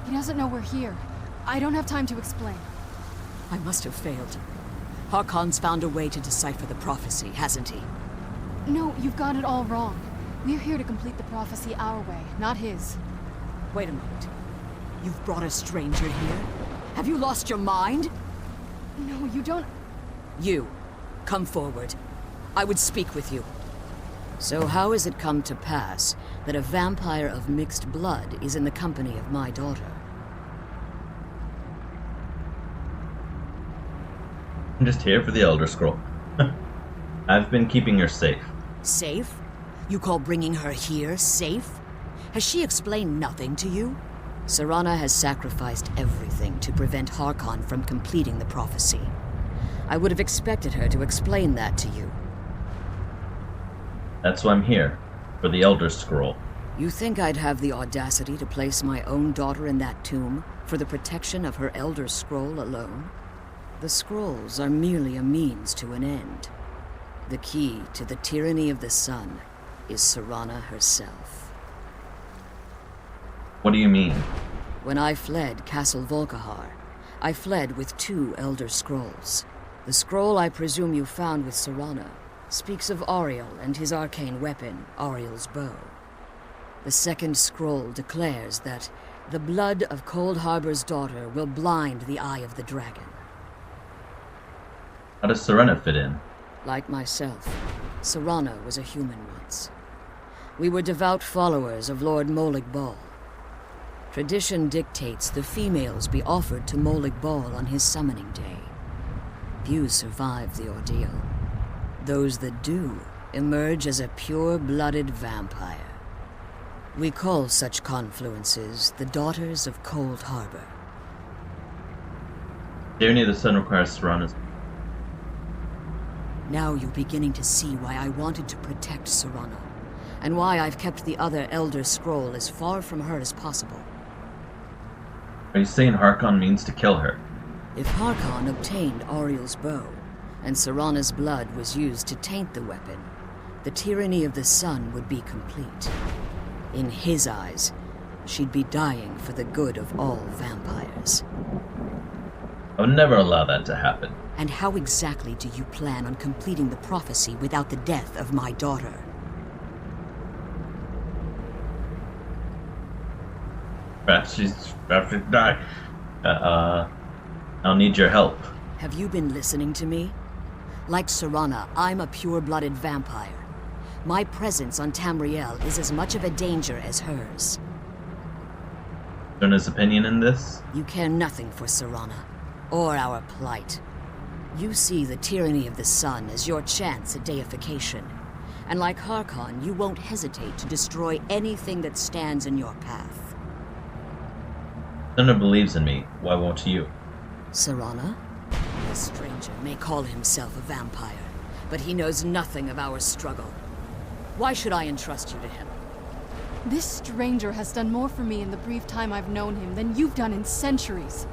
B: He doesn't know we're here. I don't have time to explain.
F: I must have failed. Harkon's found a way to decipher the prophecy, hasn't he?
B: No, you've got it all wrong. We're here to complete the prophecy our way, not his.
F: Wait a moment. You've brought a stranger here? Have you lost your mind?
B: No, you don't...
F: You, come forward. I would speak with you. So how has it come to pass that a vampire of mixed blood is in the company of my daughter?
A: I'm just here for the Elder Scroll. I've been keeping her safe.
F: Safe? You call bringing her here safe? Has she explained nothing to you? Serana has sacrificed everything to prevent Harkon from completing the prophecy. I would have expected her to explain that to you.
A: That's why I'm here, for the Elder Scroll.
F: You think I'd have the audacity to place my own daughter in that tomb for the protection of her Elder Scroll alone? The scrolls are merely a means to an end. The key to the tyranny of the sun is Serana herself.
A: What do you mean?
F: When I fled Castle Volkihar, I fled with 2 Elder Scrolls. The scroll I presume you found with Serana speaks of Ariel and his arcane weapon, Ariel's bow. The second scroll declares that the blood of Cold Harbor's daughter will blind the eye of the dragon.
A: How does Serena fit in?
F: Like myself, Serana was a human once. We were devout followers of Lord Molig Bal. Tradition dictates the females be offered to Molig Bal on his summoning day. Few survive the ordeal. Those that do emerge as a pure-blooded vampire. We call such confluences the Daughters of Cold Harbor.
A: Tyranny of the Sun requires Serana's.
F: Now you're beginning to see why I wanted to protect Serana, and why I've kept the other Elder Scroll as far from her as possible.
A: Are you saying Harkon means to kill her?
F: If Harkon obtained Ariel's bow, and Serana's blood was used to taint the weapon, the tyranny of the sun would be complete. In his eyes, she'd be dying for the good of all vampires.
A: I would never allow that to happen.
F: And how exactly do you plan on completing the prophecy without the death of my daughter?
A: Perhaps she's about to die. I'll need your help.
F: Have you been listening to me? Like Serana, I'm a pure-blooded vampire. My presence on Tamriel is as much of a danger as hers.
A: Serena's opinion in this?
F: You care nothing for Serana, or our plight. You see the tyranny of the sun as your chance at deification. And like Harkon, you won't hesitate to destroy anything that stands in your path.
A: Serena believes in me. Why won't you?
F: Serana? The stranger may call himself a vampire, but he knows nothing of our struggle. Why should I entrust you to him?
B: This stranger has done more for me in the brief time I've known him than you've done in centuries.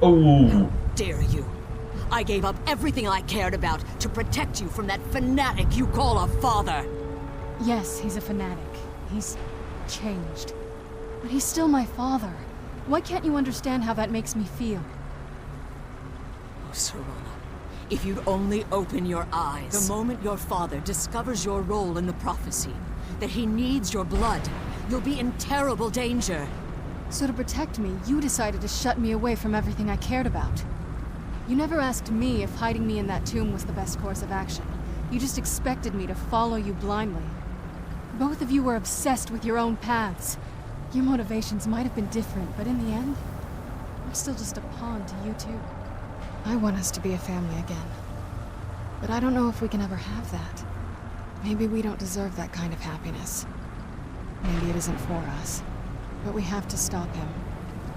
A: Oh!
F: Dare you? I gave up everything I cared about to protect you from that fanatic you call a father.
B: Yes, he's a fanatic. He's changed. But he's still my father. Why can't you understand how that makes me feel?
F: Oh, Serana, if you'd only open your eyes. The moment your father discovers your role in the prophecy, that he needs your blood, you'll be in terrible danger.
B: So to protect me, you decided to shut me away from everything I cared about. You never asked me if hiding me in that tomb was the best course of action. You just expected me to follow you blindly. Both of you were obsessed with your own paths. Your motivations might have been different, but in the end, I'm still just a pawn to you two. I want us to be a family again. But I don't know if we can ever have that. Maybe we don't deserve that kind of happiness. Maybe it isn't for us. But we have to stop him,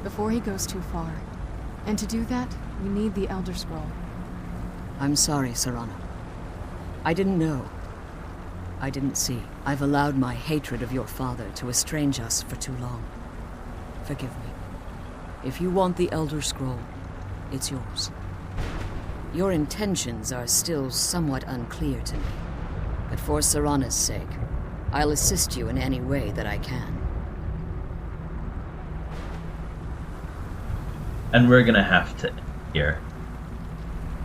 B: before he goes too far. And to do that, we need the Elder Scroll.
F: I'm sorry, Serana. I didn't know. I didn't see. I've allowed my hatred of your father to estrange us for too long. Forgive me. If you want the Elder Scroll, it's yours. Your intentions are still somewhat unclear to me, but for Serana's sake, I'll assist you in any way that I can.
A: And we're gonna have to end here.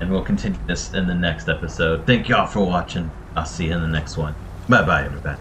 A: And we'll continue this in the next episode. Thank y'all for watching. I'll see you in the next one. Bye-bye, everybody.